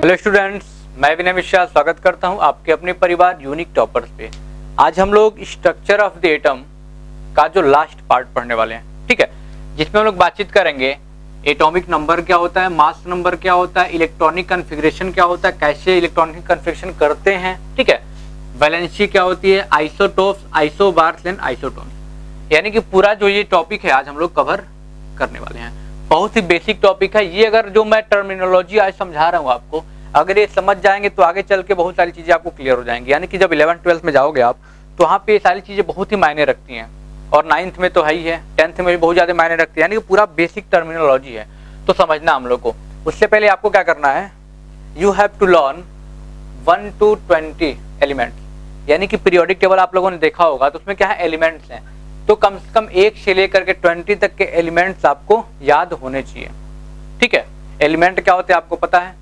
Hello students, मैं विनय मिश्रा स्वागत करता हूं आपके अपने परिवार यूनिक टॉपर्स पे। आज हम लोग स्ट्रक्चर ऑफ द एटम का जो लास्ट पार्ट पढ़ने वाले हैं, ठीक है, जिसमें हम लोग बातचीत करेंगे एटॉमिक नंबर क्या होता है, मास नंबर क्या होता है, इलेक्ट्रॉनिक कन्फिग्रेशन क्या होता है, कैसे इलेक्ट्रॉनिक कन्फिग्रेशन करते हैं, ठीक है, वैलेंसी क्या होती है, आइसोटोप्स, आइसोबार्स एंड आइसोटोन्स, यानी कि पूरा जो ये टॉपिक है आज हम लोग कवर करने वाले हैं। बहुत ही बेसिक टॉपिक है ये। अगर जो मैं टर्मिनोलॉजी आज समझा रहा हूँ आपको, अगर ये समझ जाएंगे तो आगे चल के बहुत सारी चीजें आपको क्लियर हो जाएंगी। यानी कि जब 11th-12th में जाओगे आप तो वहाँ पे ये सारी चीजें बहुत ही मायने रखती हैं, और 9th में तो है ही है, 10th में भी बहुत ज्यादा मायने रखती है। यानी कि पूरा बेसिक टर्मिनोलॉजी है, तो समझना हम लोग को। उससे पहले आपको क्या करना है, you have to learn 1 to 20 elements. यानी कि पीरियोडिक टेबल आप लोगों ने देखा होगा, तो उसमें क्या है, एलिमेंट्स हैं, तो कम से कम 1 से लेकर के 20 तक के एलिमेंट्स आपको याद होने चाहिए, ठीक है। एलिमेंट क्या होते हैं आपको पता है,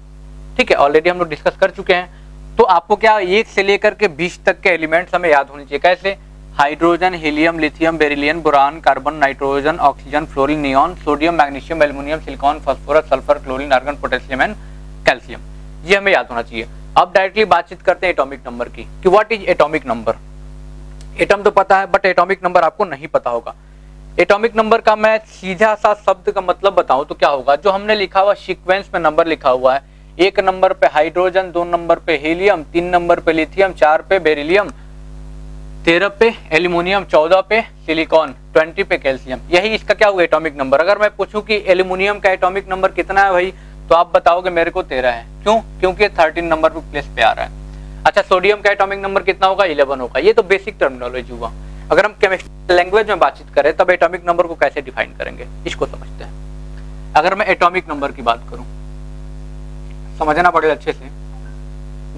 ठीक है, ऑलरेडी हम लोग डिस्कस कर चुके हैं। तो आपको क्या 1 से लेकर के 20 तक के एलिमेंट्स हमें याद होने चाहिए। कैसे? Hydrogen, helium, lithium, beryllium, boron, carbon, nitrogen, oxygen, fluorine, neon, sodium, magnesium, aluminium, silicon, phosphorus, sulphur, chlorine, argon, potassium and calcium, ये हमें याद होना चाहिए। अब डायरेक्टली बातचीत करते हैं एटॉमिक नंबर की कि what is atomic number. Atom तो पता है, बट एटॉमिक नंबर आपको नहीं पता होगा। एटॉमिक नंबर का मैं सीधा सा शब्द का मतलब बताऊं तो क्या होगा, जो हमने लिखा हुआ सीक्वेंस में नंबर लिखा हुआ है, 1 नंबर पे हाइड्रोजन, 2 नंबर पे हीलियम, 3 नंबर पे लिथियम, 4 पे बेरिलियम, 13 पे एल्युमिनियम, 14 पे सिलिकॉन, 20 पे कैल्शियम, यही इसका क्या हुआ एटॉमिक नंबर। अगर मैं पूछूं कि एल्युमिनियम का एटॉमिक नंबर कितना है भाई, तो आप बताओगे मेरे को 13 है। क्यों? क्योंकि 13 नंबर पे प्लेस पे आ रहा है। अच्छा, सोडियम का एटॉमिक नंबर कितना होगा, 11 होगा। ये तो बेसिक टर्मिनोलॉजी हुआ। अगर हम केमिस्ट्री लैंग्वेज में बातचीत करें तब एटॉमिक नंबर को कैसे डिफाइन करेंगे, इसको समझते हैं। अगर मैं एटॉमिक नंबर की बात करूं, समझना पड़ेगा अच्छे से,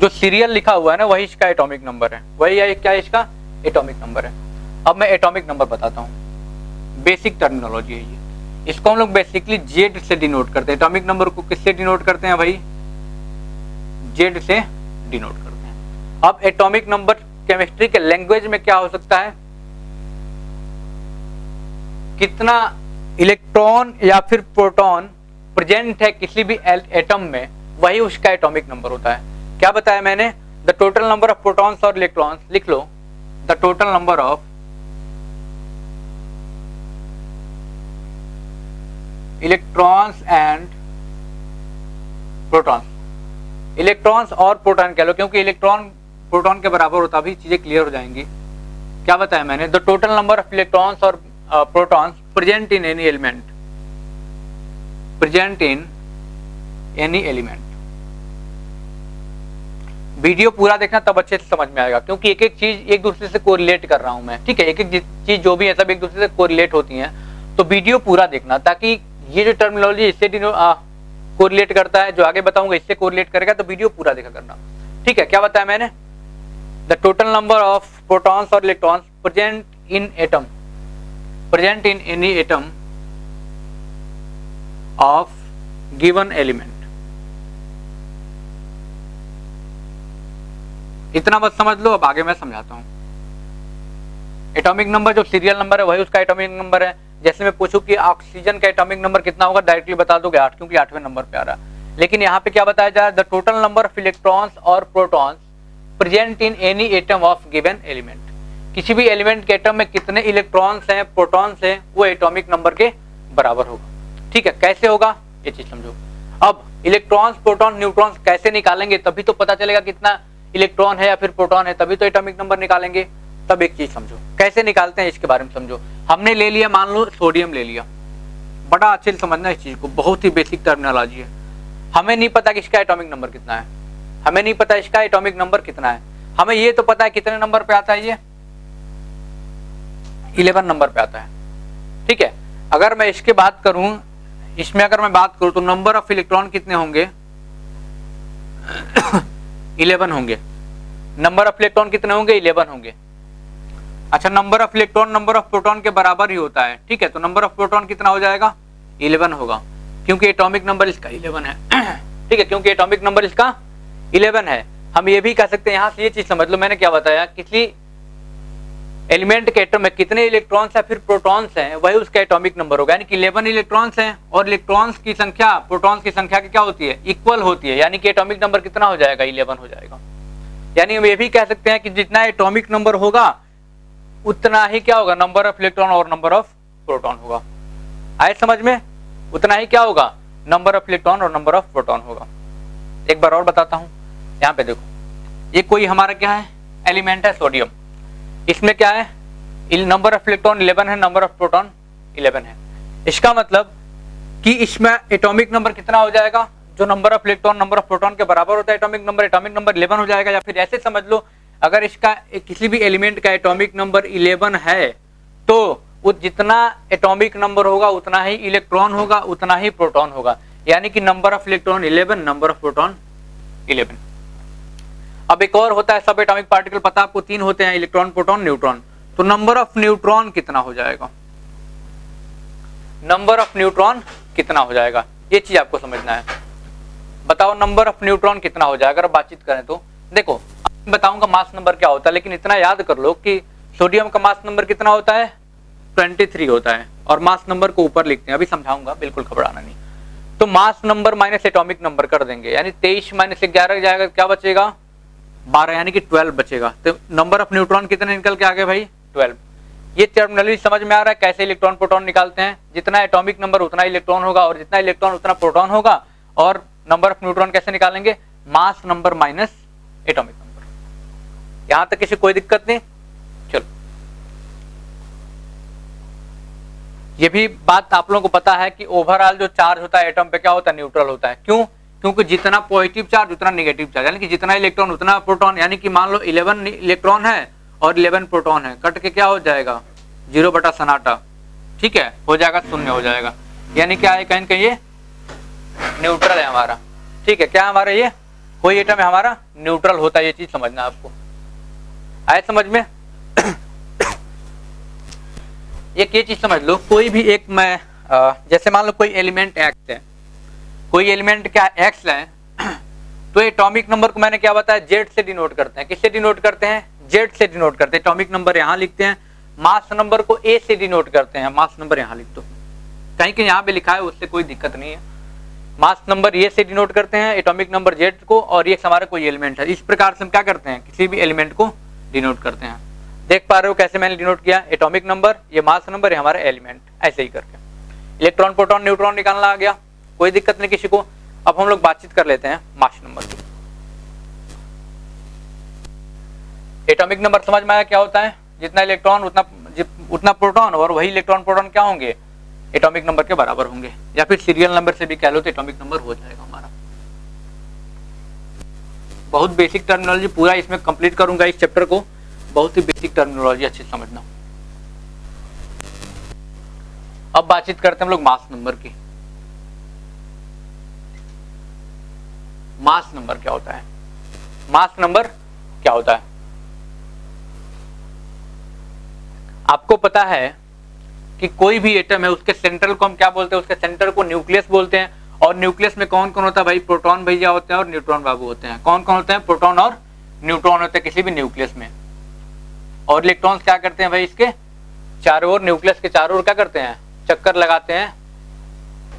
जो सीरियल लिखा हुआ है ना वही इसका एटॉमिक नंबर है, वही है क्या इसका एटॉमिक नंबर है। अब मैं एटॉमिक नंबर बताता हूं, बेसिक टर्मिनोलॉजी है ये। इसको हम लोग बेसिकली जेड से डिनोट करते हैं। एटॉमिक नंबर को किससे डिनोट करते हैं भाई, जेड से डिनोट करते हैं। अब एटॉमिक नंबर केमिस्ट्री के लैंग्वेज में क्या हो सकता है, कितना इलेक्ट्रॉन या फिर प्रोटॉन प्रेजेंट है किसी भी एटम में, वही उसका एटॉमिक नंबर होता है। क्या बताया मैंने, the total number of protons और इलेक्ट्रॉन्स, लिख लो, the total number of electrons and protons. Electrons और प्रोटॉन कह लो, क्योंकि इलेक्ट्रॉन प्रोटॉन के बराबर होता, भी चीजें क्लियर हो जाएंगी। क्या बताया मैंने, the total number of electrons और protons present in any element, present in any element. Video पूरा देखना तब अच्छे से समझ में आएगा, क्योंकि एक एक चीज एक दूसरे से कोरिलेट कर रहा हूं मैं, ठीक है। एक एक चीज जो भी है सब एक दूसरे से कोरिलेट होती है, तो वीडियो पूरा देखना, ताकि ये जो टर्मिनोलॉजी इससे कोरिलेट करता है, जो आगे बताऊंगा इससे कोरिलेट करेगा, तो वीडियो पूरा देखा करना, ठीक है। क्या बताया मैंने, the total number of protons और electrons present in atom, present in any atom of given element. इतना बस समझ लो, अब आगे मैं समझाता हूं। एटॉमिक नंबर जो सीरियल नंबर है वही उसका एटॉमिक नंबर है। जैसे मैं पूछूं कि ऑक्सीजन का एटॉमिक नंबर कितना होगा, डायरेक्टली बता दोगे 8, क्योंकि 8वें नंबर पे आ रहा है। लेकिन यहाँ पे क्या बताया जा रहा है, the total number of electrons और protons present in any atom of given element. किसी भी एलिमेंट के एटम में कितने इलेक्ट्रॉन्स हैं, प्रोटॉन्स हैं, वो एटॉमिक नंबर के बराबर होगा, ठीक है। कैसे होगा ये चीज समझो। अब इलेक्ट्रॉन्स, प्रोटॉन, न्यूट्रॉन्स कैसे निकालेंगे, तभी तो पता चलेगा कितना इलेक्ट्रॉन है या फिर प्रोटॉन है, तभी तो एटॉमिक नंबर निकालेंगे। तब एक चीज समझो, कैसे निकालते हैं इसके बारे में समझो। हमने ले लिया, मान लो सोडियम ले लिया, बड़ा अच्छे से समझना इस चीज को, बहुत ही बेसिक टर्मिनोलॉजी है। हमें नहीं पता कि इसका एटॉमिक नंबर कितना है, हमें नहीं पता इसका एटॉमिक नंबर कितना है, हमें ये तो पता है कितने नंबर पे आता है, ये 11 नंबर पे आता है, ठीक है। अगर मैं इसके बात करूं, इसमें अगर मैं बात करूं तो नंबर ऑफ इलेक्ट्रॉन कितने होंगे 11 होंगे। नंबर ऑफ इलेक्ट्रॉन कितने होंगे 11 होंगे। अच्छा, number of electron number of proton के बराबर ही होता है, ठीक है। तो नंबर ऑफ प्रोटॉन कितना हो जाएगा 11 होगा, क्योंकि एटॉमिक नंबर इसका 11 है, ठीक है, क्योंकि एटॉमिक नंबर इसका 11 है। हम ये भी कह सकते हैं, यहां से ये चीज समझ लो, मैंने क्या बताया, किसी एलिमेंट के एटम में कितने इलेक्ट्रॉन्स या फिर प्रोटॉन्स हैं वही उसका एटॉमिक नंबर होगा। यानी कि 11 इलेक्ट्रॉन्स हैं और इलेक्ट्रॉन्स की संख्या प्रोटॉन्स की संख्या की क्या होती है, इक्वल होती है। यानी कि एटॉमिक नंबर कितना हो जाएगा, 11 हो जाएगा। यानी हम ये भी कह सकते हैं कि जितना एटॉमिक नंबर होगा उतना ही क्या होगा, नंबर ऑफ इलेक्ट्रॉन और नंबर ऑफ प्रोटॉन होगा। आए समझ में, उतना ही क्या होगा, नंबर ऑफ इलेक्ट्रॉन और नंबर ऑफ प्रोटॉन होगा। एक बार और बताता हूं, यहाँ पे देखो, ये कोई हमारा क्या है, एलिमेंट है सोडियम। इसमें क्या है, नंबर ऑफ इलेक्ट्रॉन 11 है, नंबर ऑफ प्रोटॉन 11 है। इसका मतलब कि इसमें एटॉमिक नंबर कितना हो जाएगा, जो number of electron number of proton के बराबर होता है एटॉमिक नंबर 11 हो जाएगा। या फिर ऐसे समझ लो, अगर इसका किसी भी एलिमेंट का एटॉमिक नंबर 11 है तो वो जितना एटॉमिक नंबर होगा उतना ही इलेक्ट्रॉन होगा, उतना ही प्रोटॉन होगा। यानी कि number of electron 11, number of proton 11। अब एक और होता है सब एटॉमिक पार्टिकल, पता आपको 3 होते हैं, इलेक्ट्रॉन, प्रोटॉन, न्यूट्रॉन। तो नंबर ऑफ न्यूट्रॉन कितना हो जाएगा, नंबर ऑफ न्यूट्रॉन कितना हो जाएगा, ये चीज आपको समझना है। बताओ नंबर ऑफ न्यूट्रॉन कितना हो जाएगा। अगर बातचीत करें तो देखो, बताऊंगा मास नंबर क्या होता है, लेकिन इतना याद कर लो कि सोडियम का मास नंबर कितना होता है, 23 होता है, और मास नंबर को ऊपर लिखते हैं, अभी समझाऊंगा, बिल्कुल घबराना नहीं। तो mass number minus atomic number कर देंगे, यानी 23 माइनस 11 जाएगा, क्या बचेगा, 12, यानी कि 12 बचेगा। तो नंबर ऑफ न्यूट्रॉन कितने निकल के आ गए भाई, 12। ये टर्मिनोलॉजी समझ में आ रहा है कैसे इलेक्ट्रॉन प्रोटॉन निकालते हैं। जितना एटॉमिक नंबर उतना इलेक्ट्रॉन होगा, और जितना इलेक्ट्रॉन उतना प्रोटॉन होगा। और नंबर ऑफ न्यूट्रॉन कैसे निकालेंगे, mass number minus atomic number. यहां तक किसी कोई दिक्कत नहीं। चलो, ये भी बात आप लोगों को पता है कि ओवरऑल जो चार्ज होता है एटम पे क्या होता है, न्यूट्रल होता है। क्यों, क्योंकि जितना पॉजिटिव चार्ज उतना नेगेटिव चार्ज, यानी कि जितना इलेक्ट्रॉन उतना प्रोटॉन। यानी कि मान लो 11 इलेक्ट्रॉन है और 11 प्रोटॉन है, कट के क्या हो जाएगा, 0 बटा सन्नाटा, ठीक है, हो जाएगा, 0 हो जाएगा। यानी क्या है, कहीं कहीं ये न्यूट्रल है हमारा, ठीक है। क्या हमारा ये कोई एटम है हमारा न्यूट्रल होता है, ये चीज समझना आपको। आए समझ में। एक ये चीज समझ लो, कोई भी एक मैं जैसे मान लो कोई एलिमेंट एक्स है, कोई एलिमेंट क्या एक्स है, तो एटॉमिक नंबर को मैंने क्या बताया, जेड से डिनोट करते हैं। किससे डिनोट करते हैं, जेड से डिनोट करते हैं। एटॉमिक नंबर यहाँ लिखते हैं, मास नंबर को ए से डिनोट करते हैं। मास नंबर यहाँ लिख दो, कहीं कहीं यहाँ पे लिखा है, उससे कोई दिक्कत नहीं है। मास नंबर ए से डिनोट करते हैं, एटॉमिक नंबर जेड को, और ये हमारा कोई एलिमेंट है। इस प्रकार से हम क्या करते हैं, किसी भी एलिमेंट को डिनोट करते हैं। देख पा रहे हो कैसे मैंने डिनोट किया, एटॉमिक नंबर, ये मास नंबर, ये हमारा एलिमेंट, ऐसे ही करके इलेक्ट्रॉन प्रोटॉन न्यूट्रॉन निकालना आ गया, कोई दिक्कत नहीं किसी को। अब हम लोग बातचीत कर लेते हैं मास नंबर की। एटॉमिक नंबर समझ में आया क्या होता है, जितना इलेक्ट्रॉन उतना प्रोटॉन, और वही इलेक्ट्रॉन प्रोटॉन क्या होंगे, एटॉमिक नंबर के बराबर होंगे, या फिर सीरियल नंबर से भी कह लो तो एटॉमिक नंबर हो जाएगा हमारा। बहुत बेसिक टर्मिनोलॉजी, पूरा इसमें कंप्लीट करूंगा इस चैप्टर को, बहुत ही बेसिक टर्मिनोलॉजी अच्छी समझना। अब बातचीत करते हैं हम लोग मास नंबर की। मास नंबर क्या होता है, मास नंबर क्या होता है, आपको पता है कि कोई भी एटम है उसके सेंट्रल को हम क्या बोलते हैं, उसके सेंटर को न्यूक्लियस बोलते हैं। और न्यूक्लियस में कौन कौन होता है भाई, प्रोटॉन भैया होते हैं और न्यूट्रॉन बाबू होते हैं। कौन कौन होते हैं, प्रोटॉन और न्यूट्रॉन होते हैं किसी भी न्यूक्लियस में। और इलेक्ट्रॉन्स क्या करते हैं भाई, इसके चारों ओर, न्यूक्लियस के चारों ओर क्या करते हैं, चक्कर लगाते हैं,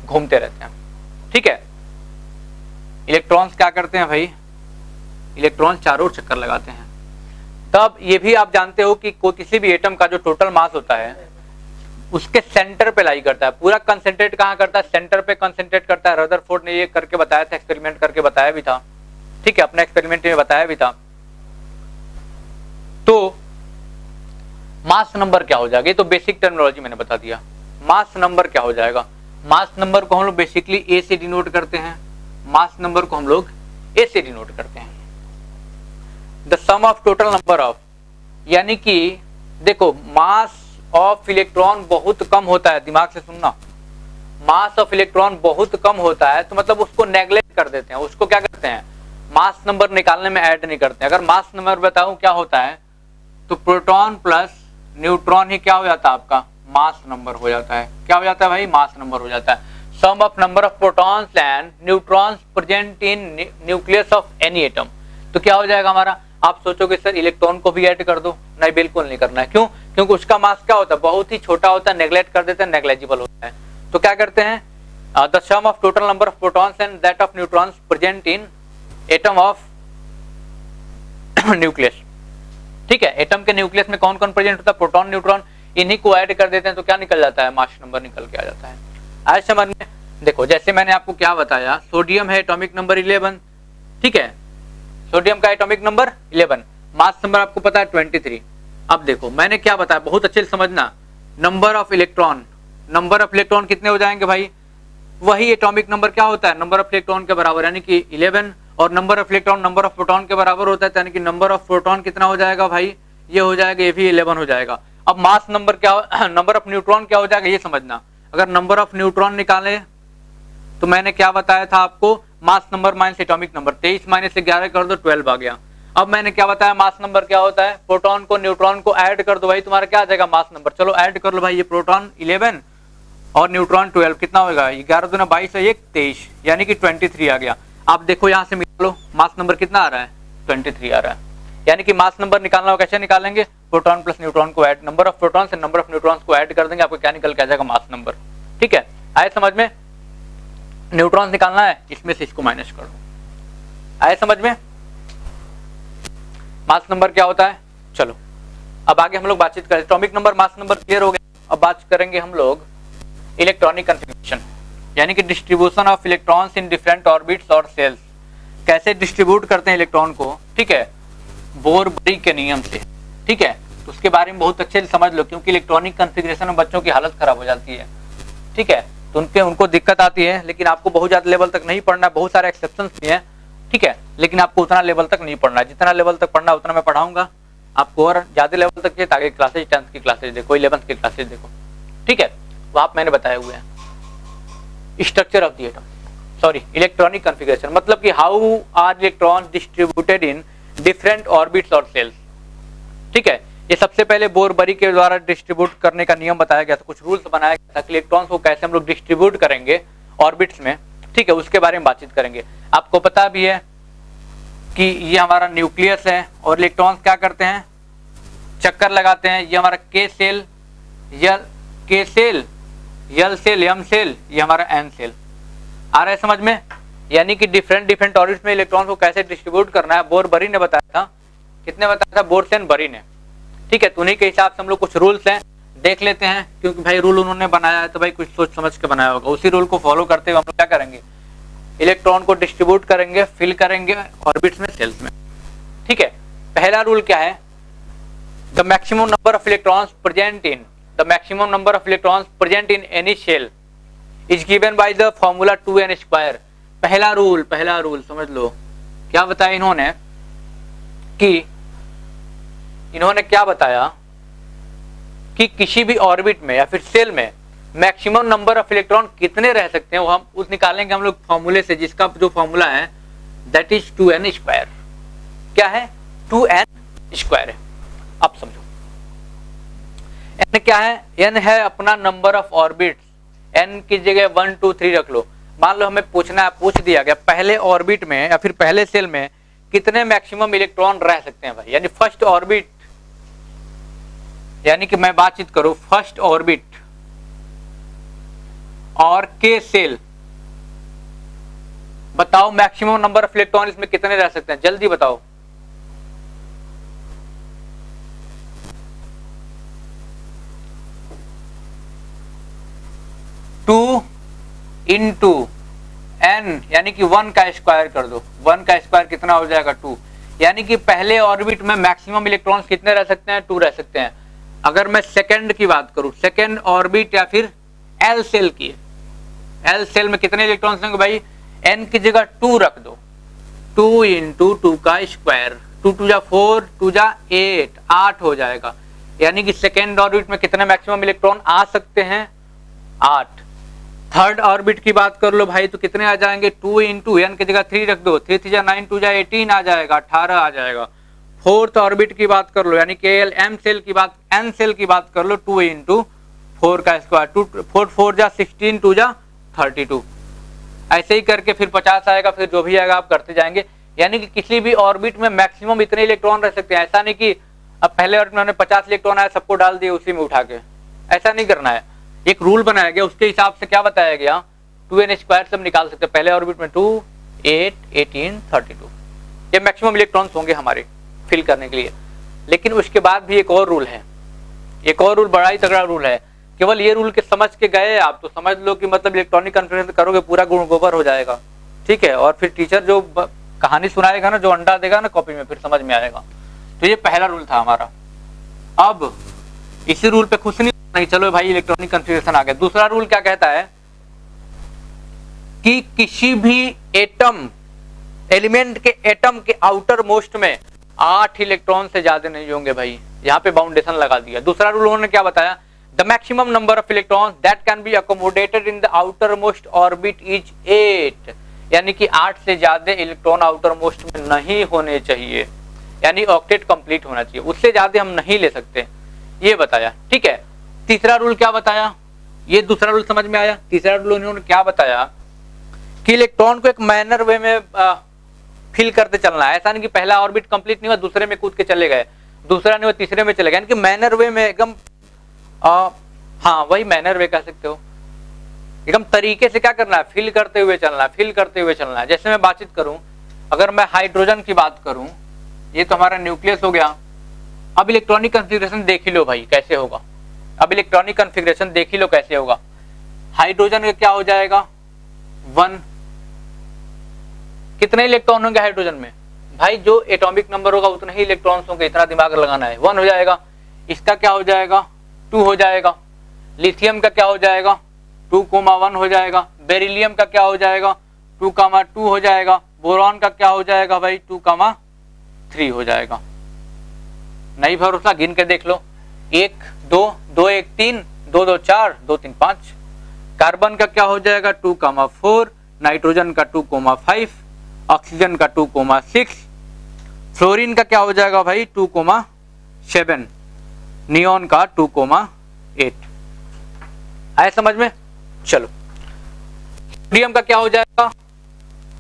घूमते रहते हैं, ठीक है। इलेक्ट्रॉन्स क्या करते हैं भाई, इलेक्ट्रॉन चारों ओर चक्कर लगाते हैं। तब ये भी आप जानते हो कि कोई किसी भी एटम का जो टोटल मास होता है उसके सेंटर पे लाई करता है, पूरा कंसेंट्रेट कहाँ करता है, सेंटर पे कंसेंट्रेट करता है। रदरफोर्ड ने ये करके बताया था, एक्सपेरिमेंट करके बताया भी था, ठीक है, अपने एक्सपेरिमेंट में बताया भी था। तो मास नंबर क्या हो जाएगा, ये तो बेसिक टर्मिनोलॉजी मैंने बता दिया। मास नंबर क्या हो जाएगा, मास नंबर को हम लोग बेसिकली ए से डिनोट करते हैं। मास नंबर को हम लोग ए से डिनोट करते हैं, the sum of total number of, यानी कि देखो मास ऑफ इलेक्ट्रॉन बहुत कम होता है, दिमाग से सुनना, मास ऑफ इलेक्ट्रॉन बहुत कम होता है, तो मतलब उसको नेग्लेक्ट कर देते हैं, उसको क्या करते हैं, मास नंबर निकालने में ऐड नहीं करते हैं। अगर मास नंबर बताऊं क्या होता है, तो प्रोटॉन प्लस न्यूट्रॉन ही क्या हो जाता है आपका, मास नंबर हो जाता है। क्या हो जाता है भाई, मास नंबर हो जाता है। Sum of number of protons and neutrons present in nucleus of any atom, तो क्या हो जाएगा हमारा, आप सोचोगे सर इलेक्ट्रॉन को भी ऐड कर दो, नहीं बिल्कुल नहीं करना है। क्यों? क्योंकि उसका मास क्या होता है, बहुत ही छोटा होता है, नेग्लेक्ट कर देते हैं, नेग्लेजिबल होता है। तो क्या करते हैं, the sum of total number of protons and that of neutrons present in atom of nucleus. ठीक है, एटम के न्यूक्लियस में कौन कौन प्रेजेंट होता है, प्रोटॉन न्यूट्रॉन, इन्हीं को ऐड कर देते हैं तो क्या निकल जाता है, मास नंबर निकल के आ जाता है। आज समझ में देखो, जैसे मैंने आपको क्या बताया, सोडियम है एटॉमिक नंबर 11, ठीक है, सोडियम का एटॉमिक नंबर 11, मास नंबर आपको पता है 23। अब देखो मैंने क्या बताया, बहुत अच्छे से समझना, number of electron, number of electron कितने हो जाएंगे भाई, वही एटॉमिक नंबर क्या होता है, नंबर ऑफ इलेक्ट्रॉन के बराबर, यानी कि 11, और number of electron number of proton के बराबर होता है, यानी कि नंबर ऑफ प्रोटॉन कितना हो जाएगा भाई, ये हो जाएगा, ये भी 11 हो जाएगा। अब मास नंबर क्या, नंबर ऑफ न्यूट्रॉन क्या हो जाएगा, ये समझना। अगर नंबर ऑफ न्यूट्रॉन निकाले तो मैंने क्या बताया था आपको, mass number minus atomic number, 23 minus 11 कर दो 12 आ गया। अब मैंने क्या बताया, मास नंबर क्या होता है, प्रोटॉन को न्यूट्रॉन को ऐड कर दो भाई, तुम्हारा क्या आ जाएगा मास नंबर। चलो ऐड कर लो भाई, ये प्रोटॉन 11 और न्यूट्रॉन 12, कितना होगा, 11 दूना 22 है, 23, यानी कि 23 आ गया। आप देखो यहाँ से निकालो, मास नंबर कितना आ रहा है, 23 आ रहा है। यानी कि मास नंबर निकालना हो, कैसे निकालेंगे, प्रोटॉन प्लस न्यूट्रॉन को ऐड, नंबर ऑफ प्रोटॉन से नंबर ऑफ न्यूट्रॉन्स को ऐड कर देंगे, आपको क्या निकल के आ जाएगा, मास नंबर। ठीक है, आए समझ में, न्यूट्रॉन निकालना है, इसमें से इसको माइनस कर दो। आए समझ में, मास नंबर क्या होता है। चलो अब आगे हम लोग बातचीत करें, atomic number, mass number clear हो गया। अब बात करेंगे हम लोग इलेक्ट्रॉनिक कन्फिग्रेशन, यानी कि distribution of electrons in different orbits और सेल्स, कैसे डिस्ट्रीब्यूट करते हैं इलेक्ट्रॉन को, ठीक है, बोर-बरी के नियम से। ठीक है, तो उसके बारे में बहुत अच्छे से समझ लो, क्योंकि इलेक्ट्रॉनिक कन्फिग्रेशन में बच्चों की हालत खराब हो जाती है। ठीक है, तो उनको दिक्कत आती है, लेकिन आपको बहुत ज्यादा लेवल तक नहीं पढ़ना, बहुत सारे एक्सेप्शंस भी हैं। ठीक है, लेकिन आपको उतना लेवल तक नहीं पढ़ना, जितना लेवल तक पढ़ना उतना मैं पढ़ाऊंगा आपको, और ज्यादा लेवल तक चाहिए ताकि क्लासेज 10th की क्लासेज देखो, 11th की क्लासेज देखो। ठीक है, वो आप मैंने बताए हुए हैं। Structure of the atom, sorry electronic configuration, मतलब कि how are electrons distributed in different orbits और सेल्स। ठीक है, ये सबसे पहले बोर-बरी के द्वारा डिस्ट्रीब्यूट करने का नियम बताया गया था, कुछ रूल्स बनाया गया था कि इलेक्ट्रॉन्स को कैसे हम लोग डिस्ट्रीब्यूट करेंगे ऑर्बिट्स में। ठीक है, उसके बारे में बातचीत करेंगे। आपको पता भी है कि ये हमारा न्यूक्लियस है, और इलेक्ट्रॉन्स क्या करते हैं, चक्कर लगाते हैं। ये हमारा के सेल, के सेल, यल सेल, एम सेल, ये हमारा एन सेल। आ रहा है समझ में, यानी कि डिफरेंट ऑर्बिट्स में इलेक्ट्रॉन को कैसे डिस्ट्रीब्यूट करना है, बोर-बरी ने बताया था। कितने बताया था, बोरसेन-बरी ने। ठीक है, तो उन्हीं के हिसाब से हम लोग कुछ रूल्स हैं देख लेते हैं, क्योंकि भाई रूल उन्होंने बनाया है तो भाई कुछ सोच समझ के बनाया होगा। उसी रूल को फॉलो करते हुए हम लोग क्या करेंगे, इलेक्ट्रॉन को डिस्ट्रीब्यूट करेंगे, फिल करेंगे ऑर्बिट्स में, सेल्स में। ठीक है, पहला रूल क्या है, the maximum number of electrons present in, the maximum number of electrons present in any shell is given by the formula 2n²। पहला रूल समझ लो, क्या बताया इन्होंने, कि इन्होंने क्या बताया कि किसी भी ऑर्बिट में या फिर सेल में मैक्सिमम नंबर ऑफ इलेक्ट्रॉन कितने रह सकते हैं, वो हम उस निकालेंगे हम लोग फॉर्मूले से, जिसका जो फॉर्मूला है दैट इज 2n²। क्या है, 2n² है। अब समझो, n क्या है, n है अपना नंबर ऑफ ऑर्बिट्स, n की जगह 1 2 3 रख लो। मान लो हमें पूछना है, पूछ दिया गया पहले ऑर्बिट में या फिर पहले सेल में कितने मैक्सिमम इलेक्ट्रॉन रह सकते हैं भाई, यानी फर्स्ट ऑर्बिट, यानी कि मैं बातचीत करूं फर्स्ट ऑर्बिट और के सेल, बताओ मैक्सिमम नंबर ऑफ इलेक्ट्रॉन इसमें कितने रह सकते हैं, जल्दी बताओ। टू इंटू एन, यानी कि 1 का स्क्वायर कर दो, 1 का स्क्वायर कितना हो जाएगा, 2। यानी कि पहले ऑर्बिट में मैक्सिमम इलेक्ट्रॉन्स कितने रह सकते हैं, 2 रह सकते हैं। अगर मैं सेकंड की बात करूं, सेकंड ऑर्बिट या फिर एल सेल की, एल सेल में कितने इलेक्ट्रॉन्स होंगे भाई, एन की जगह 2 रख दो, 2 इंटू 2 का स्क्वायर, 2 2 जा 4, 2 जा 8, 8 हो जाएगा। यानी कि सेकेंड ऑर्बिट में कितने मैक्सिमम इलेक्ट्रॉन आ सकते हैं, 8। थर्ड ऑर्बिट की बात कर लो भाई, तो कितने आ जाएंगे, 2 इंटू एन की जगह 3 रख दो, 3 3 जा 9, 2 जा 18 आ जाएगा, 18 आ जाएगा। फोर्थ ऑर्बिट की बात कर लो, यानी कि एम सेल की बात, एन सेल की बात कर लो, 2 इंटू 4 का स्क्वायर, 4 4 जा 16, 2 जा 32। ऐसे ही करके फिर 50 आएगा, फिर जो भी आएगा आप करते जाएंगे। यानी कि किसी भी ऑर्बिट में मैक्सिमम इतने इलेक्ट्रॉन रह सकते हैं। ऐसा नहीं कि अब पहले ऑर्बिट में हमने 50 इलेक्ट्रॉन आया सबको डाल दिए उसी में उठा के, ऐसा नहीं करना है। एक रूल बनाया गया, उसके हिसाब से क्या बताया गया, 2n² से हम निकाल सकते हैं। पहले ऑर्बिट में 2, 8, 18, 32 ये मैक्सिमम इलेक्ट्रॉन्स होंगे हमारे फिल करने के लिए। लेकिन उसके बाद भी एक और रूल है, एक और रूल बड़ा ही तगड़ा रूल है। केवल ये रूल के समझ के गए आप तो समझ लो कि मतलब इलेक्ट्रॉनिक कन्फिगरेशन करोगे पूरा गुण गोबर हो जाएगा, ठीक है। और फिर टीचर जो कहानी सुनाएगा ना, जो अंडा देगा ना कॉपी में, फिर समझ में आएगा। तो ये पहला रूल था हमारा। अब इसी रूल पे खुश नहीं, चलो भाई इलेक्ट्रॉनिक कन्फिगरेशन आ गया। दूसरा रूल क्या कहता है कि किसी भी एटम एलिमेंट के एटम के आउटर मोस्ट में 8 इलेक्ट्रॉन से ज्यादा नहीं होंगे भाई। यहाँ पे बाउंडेशन लगा दिया। दूसरा रूल उन्होंने क्या बताया, the maximum number of electrons that can be accommodated in the outer most orbit is 8, यानी कि 8 से ज्यादा इलेक्ट्रॉन आउटर मोस्ट में नहीं होने चाहिए, यानी ऑक्टेट कंप्लीट होना चाहिए, उससे ज्यादा हम नहीं ले सकते, ये बताया, ठीक है। तीसरा रूल क्या बताया, ये दूसरा रूल समझ में आया। तीसरा रूल उन्होंने क्या बताया कि इलेक्ट्रॉन को एक मैनर वे में फिल करते चलना है। ऐसा नहीं कि पहला ऑर्बिट कंप्लीट नहीं हुआ दूसरे में कूद के चले गए, दूसरा नहीं हुआ तीसरे में चले गए, यानी कि मैनर वे में एकदम हाँ वही मैनर वे कह सकते हो, एकदम तरीके से क्या करना है, फिल करते हुए चलना है, फिल करते हुए चलना है। जैसे मैं बातचीत करूं, अगर मैं हाइड्रोजन की बात करूं, ये तो हमारा न्यूक्लियस हो गया। अब इलेक्ट्रॉनिक कन्फिगरेशन देख ही लो भाई कैसे होगा। अब इलेक्ट्रॉनिक कन्फिगरेशन देख ही लो कैसे होगा। हाइड्रोजन का क्या हो जाएगा 1, कितने इलेक्ट्रॉन होंगे हाइड्रोजन में भाई, जो एटॉमिक नंबर होगा उतने ही इलेक्ट्रॉन्स होंगे, इतना दिमाग लगाना है। 1 हो जाएगा। इसका क्या हो जाएगा 2 हो जाएगा। लिथियम का क्या हो जाएगा 2,1 हो जाएगा। बेरिलियम का क्या हो जाएगा 2,2 हो जाएगा। बोरॉन का क्या हो जाएगा भाई 2,3 हो जाएगा। नहीं भरोसा गिन के देख लो, 1 2 2 1 3 2 2 4 2 3 5। कार्बन का क्या हो जाएगा 2,4, नाइट्रोजन का 2,5, ऑक्सीजन का 2,6, फ्लोरीन का क्या हो जाएगा भाई 2,7, नियोन का 2,8। आए समझ में। चलो सोडियम का क्या हो जाएगा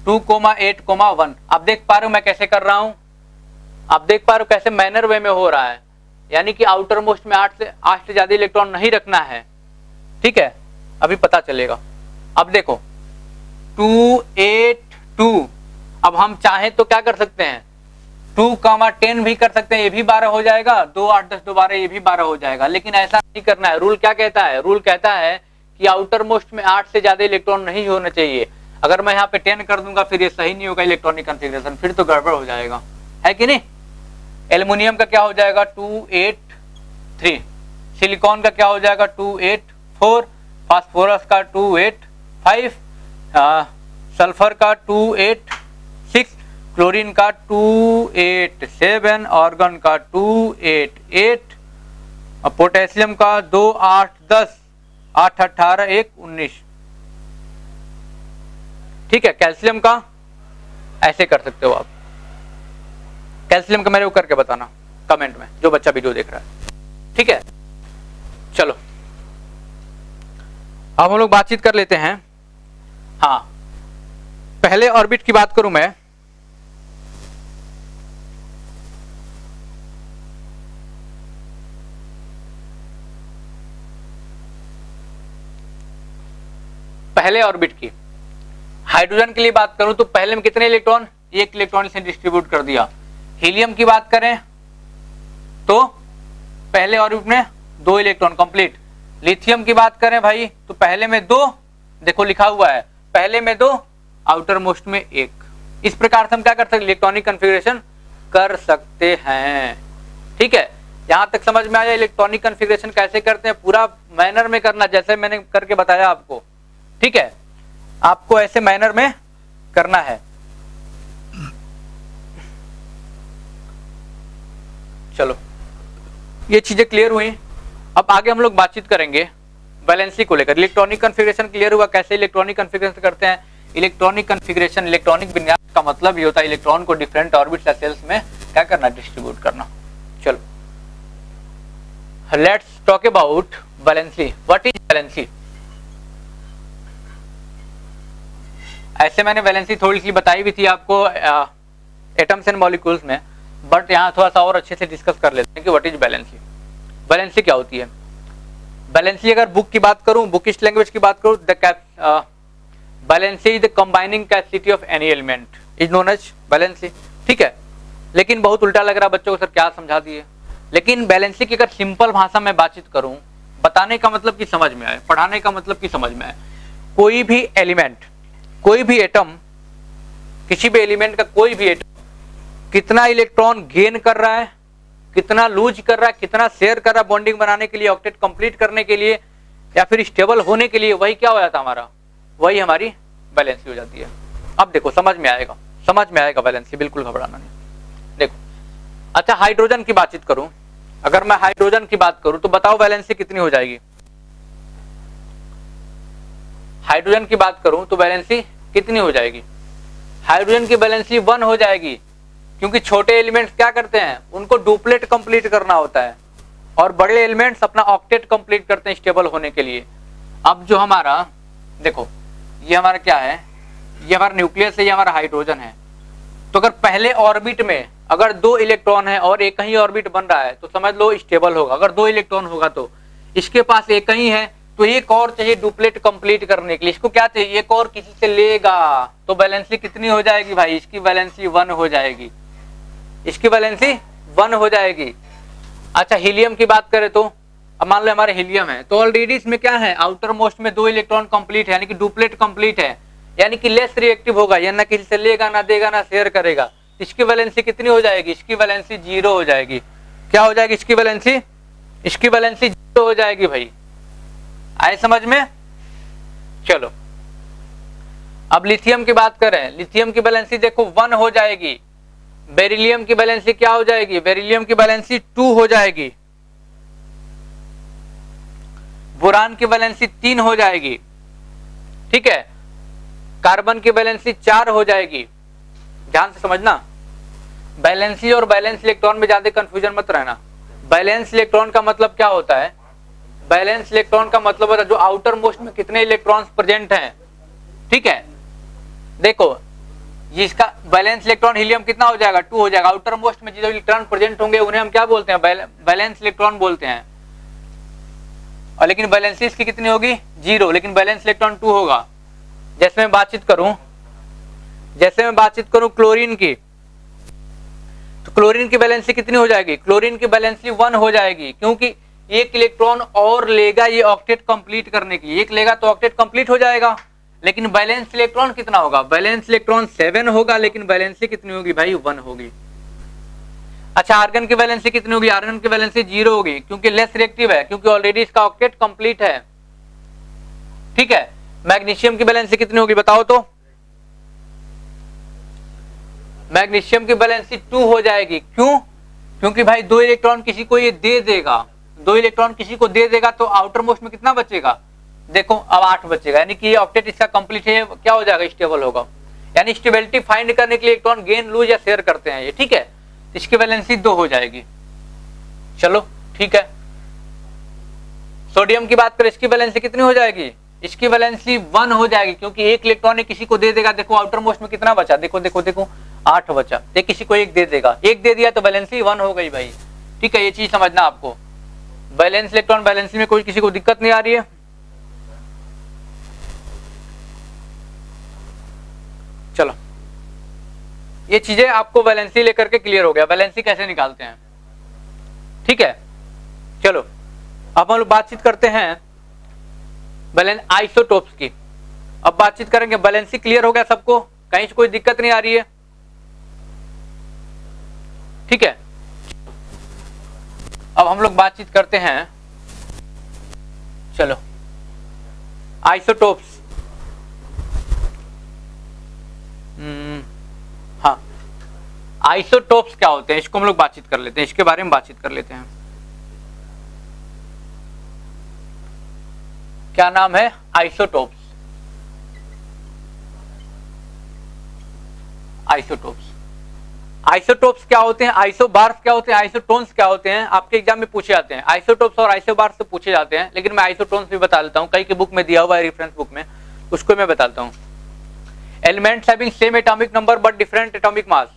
2,8,1। आप देख पा रहे हो मैं कैसे कर रहा हूं, आप देख पा रहे हो कैसे मैनर वे में हो रहा है, यानी कि आउटर मोस्ट में 8 से ज्यादा इलेक्ट्रॉन नहीं रखना है, ठीक है। अभी पता चलेगा। अब देखो 2 8 2, अब हम चाहें तो क्या कर सकते हैं 2,10 भी कर सकते हैं, ये भी 12 हो जाएगा। 2 8 10 2 12 ये भी 12 हो जाएगा। लेकिन ऐसा नहीं करना है। रूल क्या कहता है, रूल कहता है कि आउटर मोस्ट में 8 से ज्यादा इलेक्ट्रॉन नहीं होने चाहिए। अगर मैं यहाँ पे 10 कर दूंगा फिर ये सही नहीं होगा इलेक्ट्रॉनिक कन्फिगरेशन, फिर तो गड़बड़ हो जाएगा, है कि नहीं। एल्युमिनियम का क्या हो जाएगा 2,8,3, सिलिकॉन का क्या हो जाएगा 2,8,4, फास्फोरस का 2,8,5, सल्फर का 2,8,6, क्लोरीन का 2,8,7, ऑर्गन का 2,8,8, पोटेशियम का 2,8,10, 8 18 1 19, ठीक है। कैल्शियम का ऐसे कर सकते हो आप, कैल्शियम का मेरे को करके बताना कमेंट में, जो बच्चा वीडियो देख रहा है, ठीक है। चलो अब हम लोग बातचीत कर लेते हैं। हाँ पहले ऑर्बिट की बात करूं मैं, पहले ऑर्बिट की हाइड्रोजन के लिए बात करूं तो पहले में कितने इलेक्ट्रॉन, 1 इलेक्ट्रॉन से डिस्ट्रीब्यूट कर दिया। हीलियम की बात करें तो पहले ऑर्बिट में 2 इलेक्ट्रॉन कंप्लीट। लिथियम की बात करें भाई तो पहले में 2, देखो लिखा हुआ है पहले में 2, आउटर मोस्ट में 1। इस प्रकार से हम क्या कर सकते इलेक्ट्रॉनिक कन्फिगरेशन कर सकते हैं, ठीक है। यहां तक समझ में आया इलेक्ट्रॉनिक कन्फिगरेशन कैसे करते हैं, पूरा मैनर में करना जैसे मैंने करके बताया आपको, ठीक है। आपको ऐसे मैनर में करना है। चलो ये चीजें क्लियर हुई। अब आगे हम लोग बातचीत करेंगे वैलेंसी को लेकर। इलेक्ट्रॉनिक कन्फिगरेशन क्लियर हुआ, कैसे इलेक्ट्रॉनिक कन्फिगरेशन करते हैं। इलेक्ट्रॉनिक कन्फिगरेशन, इलेक्ट्रॉनिक विन्यास का मतलब ये होता है इलेक्ट्रॉन को डिफरेंट ऑर्बिट्स या सेल्स में क्या करना, डिस्ट्रीब्यूट करना। चलो let's talk about valency. What is valency. ऐसे मैंने वैलेंसी थोड़ी सी बताई भी थी आपको एटम्स एंड मॉलिक्यूल्स में, बट यहाँ थोड़ा सा और अच्छे से डिस्कस कर लेते हैं कि व्हाट इज वैलेंसी। वैलेंसी क्या होती है? वैलेंसी अगर बुक की बात करूं, बुकिश लैंग्वेज की बात करूं, the valency is the combining capacity of any element is known as valency. ठीक है, लेकिन बहुत उल्टा लग रहा है बच्चों को, सर क्या समझा दिए। लेकिन वैलेंसी की अगर सिंपल भाषा में बातचीत करूं, बताने का मतलब कि समझ में आए, पढ़ाने का मतलब कि समझ में आए, कोई भी एलिमेंट, कोई भी एटम, किसी भी एलिमेंट का कोई भी एटम कितना इलेक्ट्रॉन गेन कर रहा है, कितना लूज कर रहा है, कितना शेयर कर रहा है बॉन्डिंग बनाने के लिए, ऑक्टेट कंप्लीट करने के लिए, या फिर स्टेबल होने के लिए, वही क्या हो जाता है हमारा, वही हमारी वैलेंसी हो जाती है। अब देखो समझ में आएगा, समझ में आएगा वैलेंसी, बिल्कुल घबराना नहीं। देखो अच्छा हाइड्रोजन की बातचीत करूं, अगर मैं हाइड्रोजन की बात करूं तो बताओ वैलेंसी कितनी हो जाएगी? हाइड्रोजन की बात करूं तो वैलेंसी कितनी हो जाएगी? हाइड्रोजन की वैलेंसी 1 हो जाएगी, क्योंकि छोटे एलिमेंट्स क्या करते हैं, उनको डुप्लेट कंप्लीट करना होता है, और बड़े एलिमेंट्स अपना ऑक्टेट कंप्लीट करते हैं स्टेबल होने के लिए। अब जो हमारा देखो ये हमारा क्या है, ये हमारा न्यूक्लियस है, ये हमारा हाइड्रोजन है। तो अगर पहले ऑर्बिट में अगर 2 इलेक्ट्रॉन है और एक ही ऑर्बिट बन रहा है तो समझ लो स्टेबल होगा। अगर 2 इलेक्ट्रॉन होगा तो इसके पास एक ही है, तो एक और चाहिए डुप्लेट कंप्लीट करने के लिए, इसको क्या चाहिए, एक और किसी से लेगा, तो वैलेंसी कितनी हो जाएगी भाई? इसकी वैलेंसी 1 हो जाएगी, इसकी वैलेंसी 1 हो जाएगी। अच्छा हीलियम की बात करें तो अब मान लो हमारे हीलियम है, तो ऑलरेडी इसमें क्या है, आउटर मोस्ट में 2 इलेक्ट्रॉन कंप्लीट है, यानी कि डुप्लेट कंप्लीट है, यानी कि लेस रिएक्टिव होगा, या ना किसी से लेगा, ना देगा, ना शेयर करेगा। इसकी वैलेंसी कितनी हो जाएगी? इसकी वैलेंसी 0 हो जाएगी। क्या हो जाएगी इसकी वैलेंसी? इसकी वैलेंसी 0 हो जाएगी भाई। आए समझ में? चलो अब लिथियम की बात करें, लिथियम की वैलेंसी देखो 1 हो जाएगी। बेरिलियम की वैलेंसी क्या हो जाएगी? बेरिलियम की वैलेंसी 2 हो जाएगी। बोरान की वैलेंसी 3 हो जाएगी। ठीक है, कार्बन की वैलेंसी 4 हो जाएगी। ध्यान से समझना, बैलेंसी और बैलेंस इलेक्ट्रॉन में ज्यादा कंफ्यूजन मत रहना। बैलेंस इलेक्ट्रॉन का मतलब क्या होता है? बैलेंस इलेक्ट्रॉन का मतलब होता है जो आउटर मोस्ट में कितने इलेक्ट्रॉन्स प्रेजेंट हैं। ठीक है, देखो जिसका बैलेंस इलेक्ट्रॉन हीलियम कितना हो जाएगा? 2 हो जाएगा। आउटर मोस्ट में जो इलेक्ट्रॉन प्रेजेंट होंगे उन्हें हम क्या बोलते हैं? बैलेंस इलेक्ट्रॉन बोलते हैं। और लेकिन बैलेंसी इसकी कितनी होगी? 0, लेकिन बैलेंस इलेक्ट्रॉन 2 होगा। जैसे मैं बातचीत करूं क्लोरीन की, तो क्लोरीन की बैलेंसी कितनी हो जाएगी? क्लोरीन की बैलेंसी 1 हो जाएगी, क्योंकि एक इलेक्ट्रॉन और लेगा ये ऑक्टेट कंप्लीट करने की, एक लेगा तो ऑक्टेट कंप्लीट हो जाएगा। लेकिन बैलेंस इलेक्ट्रॉन कितना होगा? बैलेंस इलेक्ट्रॉन 7 होगा, लेकिन बैलेंसी कितनी होगी भाई? 1 होगी। अच्छा आर्गन की वैलेंसी कितनी होगी? आर्गन की वैलेंसी 0 होगी, क्योंकि लेस रिएक्टिव है, क्योंकि ऑलरेडी इसका ऑक्टेट कंप्लीट है। ठीक है, मैग्नीशियम की वैलेंसी कितनी होगी बताओ तो? मैग्नीशियम की वैलेंसी 2 हो जाएगी। क्यों? क्योंकि भाई 2 इलेक्ट्रॉन किसी को ये दे देगा, 2 इलेक्ट्रॉन किसी को दे देगा, तो आउटर मोस्ट में कितना बचेगा? देखो अब 8 बचेगा, यानी कि ये ऑक्टेट इसका कंप्लीट है, क्या हो जाएगा? स्टेबल होगा। यानी स्टेबिलिटी फाइंड करने के लिए इलेक्ट्रॉन गेन लूज या शेयर करते हैं ये। ठीक है, इसकी वैलेंसी 2 हो जाएगी। चलो ठीक है, सोडियम की बात करें, इसकी वैलेंसी कितनी हो जाएगी? इसकी वैलेंसी 1 हो जाएगी, क्योंकि एक इलेक्ट्रॉन किसी को दे देगा। देखो आउटर मोस्ट में कितना बचा? देखो देखो देखो 8 बचा, तो किसी को 1 दे देगा, 1 दे दिया तो वैलेंसी 1 हो गई भाई। ठीक है, ये चीज समझना आपको। बैलेंस इलेक्ट्रॉन बैलेंसी में कोई किसी को दिक्कत नहीं आ रही है? चलो ये चीजें आपको वैलेंसी लेकर के क्लियर हो गया, वैलेंसी कैसे निकालते हैं। ठीक है, चलो अब हम लोग बातचीत करते हैं आइसोटोप्स की। अब बातचीत करेंगे, वैलेंसी क्लियर हो गया सबको, कहीं से कोई दिक्कत नहीं आ रही है? ठीक है, अब हम लोग बातचीत करते हैं, चलो आइसोटोप्स। हाँ, आइसोटोप्स क्या होते हैं इसको हम लोग बातचीत कर लेते हैं, इसके बारे में बातचीत कर लेते हैं। क्या नाम है? आइसोटोप्स। आइसोटोप्स, आइसोटोप्स क्या होते हैं? आइसोबार्स क्या होते हैं? आइसोटोन्स क्या होते हैं? आपके एग्जाम में पूछे जाते हैं। आइसोटोप्स और आइसोबार्स से पूछे जाते हैं, लेकिन मैं आइसोटोन्स भी बता देता हूं, कई की बुक में दिया हुआ है, रेफरेंस बुक में, उसको मैं बताता हूं। Elements having same atomic number but different atomic mass.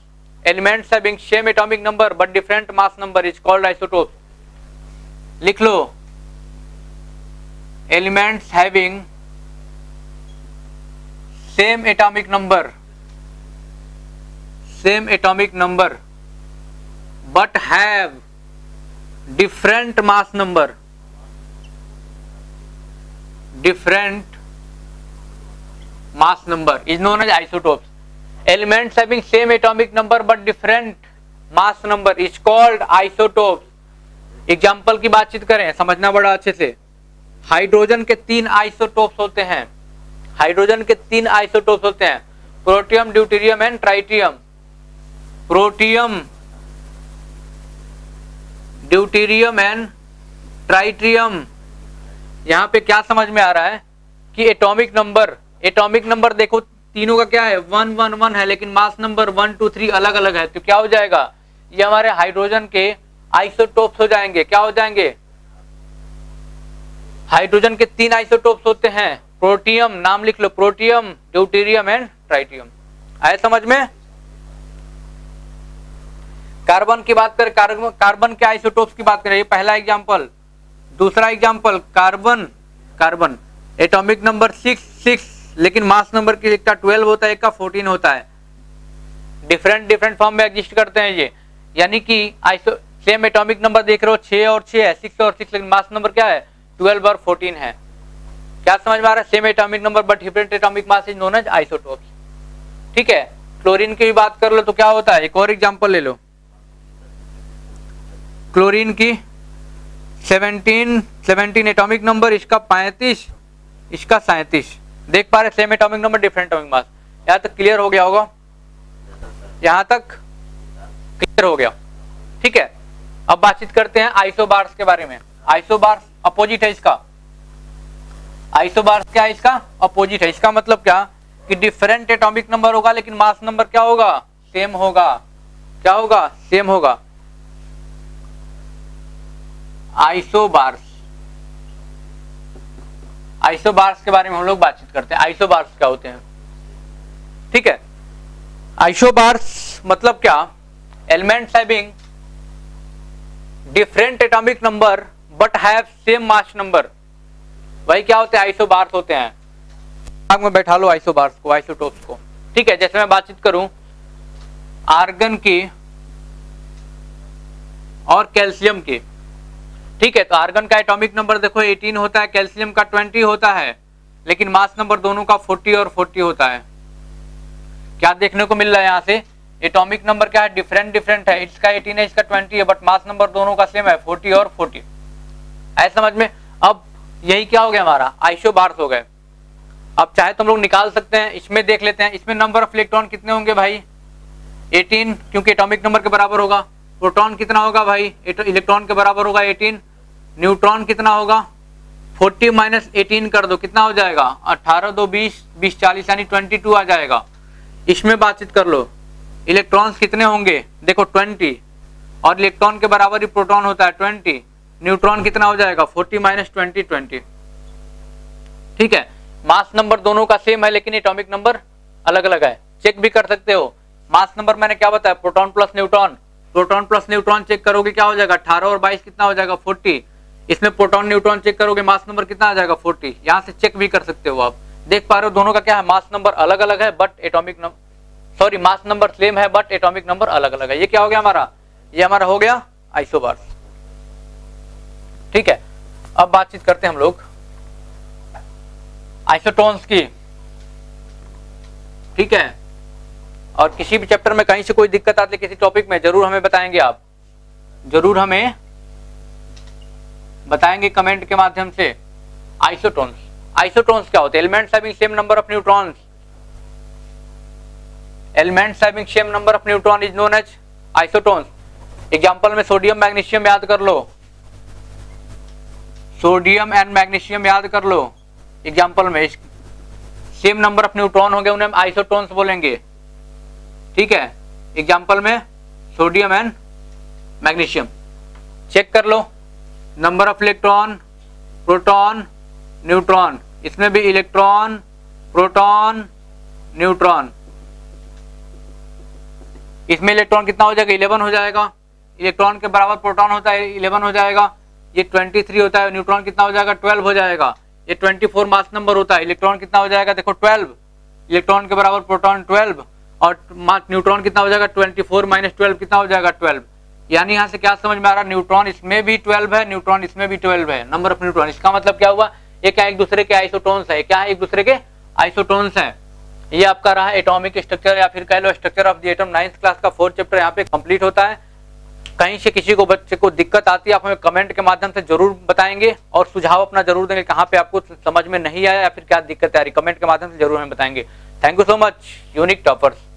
Elements having same atomic number but different mass number is called isotopes. लिख लो, elements having same atomic number but have different mass number is known as isotopes. Elements having same atomic number but different mass number is called isotopes. Example की बातचीत करें, समझना बड़ा अच्छे से। Hydrogen के 3 आइसोटोप्स होते हैं, protium, deuterium and tritium. Protium, deuterium and tritium. यहां पे क्या समझ में आ रहा है कि एटॉमिक नंबर देखो तीनों का क्या है 1 1 1 है, लेकिन मास नंबर 1 2 3 अलग अलग है। तो क्या हो जाएगा, ये हमारे हाइड्रोजन के आइसोटोप्स हो जाएंगे। क्या हो जाएंगे, हाइड्रोजन के 3 आइसोटोप्स होते हैं। प्रोटियम, नाम लिख लो, प्रोटियम, ड्यूटेरियम एंड ट्राइटियम। आए समझ में। कार्बन की बात करें, कार्बन के आइसोटोप्स की बात करें, ये पहला एग्जांपल। दूसरा एग्जांपल, कार्बन एटॉमिक नंबर 6 लेकिन मास नंबर की एक का 12 होता है, एक का 14 होता है। डिफरेंट फॉर्म में एग्जिस्ट करते हैं ये, यानी कि सेम एटॉमिक नंबर देख रहे हो 6 और 6 है, 6 और 6, लेकिन मास नंबर क्या है 12 और 14 है। क्या समझ में आ रहा है, same atomic number but different atomic mass is known as isotopes. ठीक है, क्लोरीन की भी बात कर लो तो क्या होता है, एक और एग्जांपल ले लो। क्लोरीन की 17 एटॉमिक नंबर, इसका 35, इसका 37। देख पा रहे, same atomic number different atomic मास। यहां तक क्लियर हो गया होगा, यहां तक क्लियर हो गया। ठीक है, अब बातचीत करते हैं आइसोबार्स के बारे में। आइसोबार्स अपोजिट है इसका, आइसोबार्स क्या है, इसका अपोजिट है। इसका मतलब क्या कि डिफरेंट एटॉमिक नंबर होगा लेकिन मास नंबर क्या होगा, सेम होगा। क्या होगा, सेम होगा। आइसोबार्स के बारे में हम लोग बातचीत करते हैं। आइसोबार्स क्या होते हैं, ठीक है। आइसोबार्स मतलब क्या, elements having different atomic number but have same mass number, वही क्या होते हैं, आइसोबार्स होते हैं। दिमाग में बैठा लो आइसोबार्स को, आइसोटोप्स को। ठीक है, जैसे मैं बातचीत करूं आर्गन की और कैल्शियम की। ठीक है, तो आर्गन का एटॉमिक नंबर देखो 18 होता है, कैल्शियम का 20 होता है, लेकिन मास नंबर दोनों का 40 और 40 होता है। क्या देखने को मिल रहा है, यहाँ से एटॉमिक नंबर क्या है, डिफरेंट है। इसका 18 है, इसका 20 है, बट मास नंबर दोनों का सेम है, 40 और 40। ऐसे समझ में। अब यही क्या हो गया, हमारा आइसोबार्स हो गए। अब चाहे तुम लोग निकाल सकते हैं, इसमें देख लेते हैं, इसमें नंबर ऑफ इलेक्ट्रॉन कितने होंगे भाई, 18, क्योंकि एटॉमिक नंबर के बराबर होगा। प्रोटॉन कितना होगा भाई, इलेक्ट्रॉन के बराबर होगा 18। न्यूट्रॉन कितना होगा, 40 माइनस 18 कर दो, कितना हो जाएगा 18 2 20 20 40, यानी 22 आ जाएगा। इसमें बातचीत कर लो, इलेक्ट्रॉन्स कितने होंगे, देखो 20, और इलेक्ट्रॉन के बराबर ही प्रोटॉन होता है 20। न्यूट्रॉन कितना हो जाएगा 40 माइनस 20 20। ठीक है, मास नंबर दोनों का सेम है लेकिन एटॉमिक नंबर अलग अलग है। चेक भी कर सकते हो, मास नंबर मैंने क्या बताया, proton plus neutron, proton plus neutron check करोगे क्या हो जाएगा 18 और 22 कितना हो जाएगा 40। इसमें प्रोटॉन न्यूट्रॉन चेक करोगे मास नंबर कितना आ जाएगा 40। यहाँ से चेक भी कर सकते हो आप, देख पा रहे हो दोनों का क्या है, मास नंबर अलग अलग है but atomic number, sorry mass number same है बट एटॉमिक नंबर अलग अलग है। ये क्या हो गया हमारा, ये हमारा हो गया आइसोबार्स। ठीक है, अब बातचीत करते हैं हम लोग आइसोटोन्स की। ठीक है, और किसी भी चैप्टर में कहीं से कोई दिक्कत आती है किसी टॉपिक में, जरूर हमें बताएंगे, आप जरूर हमें बताएंगे कमेंट के माध्यम से। आइसोटोन्स क्या होते हैं, elements having same number of neutrons, elements having same number of neutron is known as isotones. Example में सोडियम मैग्नीशियम याद कर लो, सोडियम एंड मैग्नीशियम याद कर लो। एग्जांपल में सेम नंबर ऑफ न्यूट्रॉन होंगे, उन्हें हम आइसोटोन्स बोलेंगे। ठीक है, एग्जांपल में सोडियम एंड मैग्नीशियम। चेक कर लो, number of electron, proton, neutron, इसमें भी इलेक्ट्रॉन, प्रोटॉन, न्यूट्रॉन, इसमें इलेक्ट्रॉन कितना हो जाएगा, 11 हो जाएगा। इलेक्ट्रॉन के बराबर प्रोटॉन होता है 11 हो जाएगा। ये 23 होता है, न्यूट्रॉन कितना हो जाएगा, 12 हो जाएगा। ये 24 मास नंबर होता है, इलेक्ट्रॉन कितना हो जाएगा, देखो 12, इलेक्ट्रॉन के बराबर प्रोटॉन 12, और न्यूट्रॉन कितना हो जाएगा, 24 माइनस 12 कितना हो जाएगा, 12। यानी यहाँ से क्या समझ में आ रहा है, न्यूट्रॉन इसमें भी 12 है, न्यूट्रॉन इसमें भी 12 है, नंबर ऑफ न्यूट्रॉन। इसका मतलब क्या हुआ, ये क्या एक दूसरे के आइसोटोन्स है, क्या है, एक दूसरे के आइसोटोन्स हैं। ये आपका रहा एटॉमिक स्ट्रक्चर या फिर कह लो structure of the atom. 9th class का 4th चैप्टर यहाँ पे कंप्लीट होता है। कहीं से किसी को बच्चे को दिक्कत आती है, आप हमें कमेंट के माध्यम से जरूर बताएंगे और सुझाव अपना जरूर देंगे, कहाँ पे आपको समझ में नहीं आया या फिर क्या दिक्कत आ रही, कमेंट के माध्यम से जरूर हमें बताएंगे। Thank you so much unique toppers.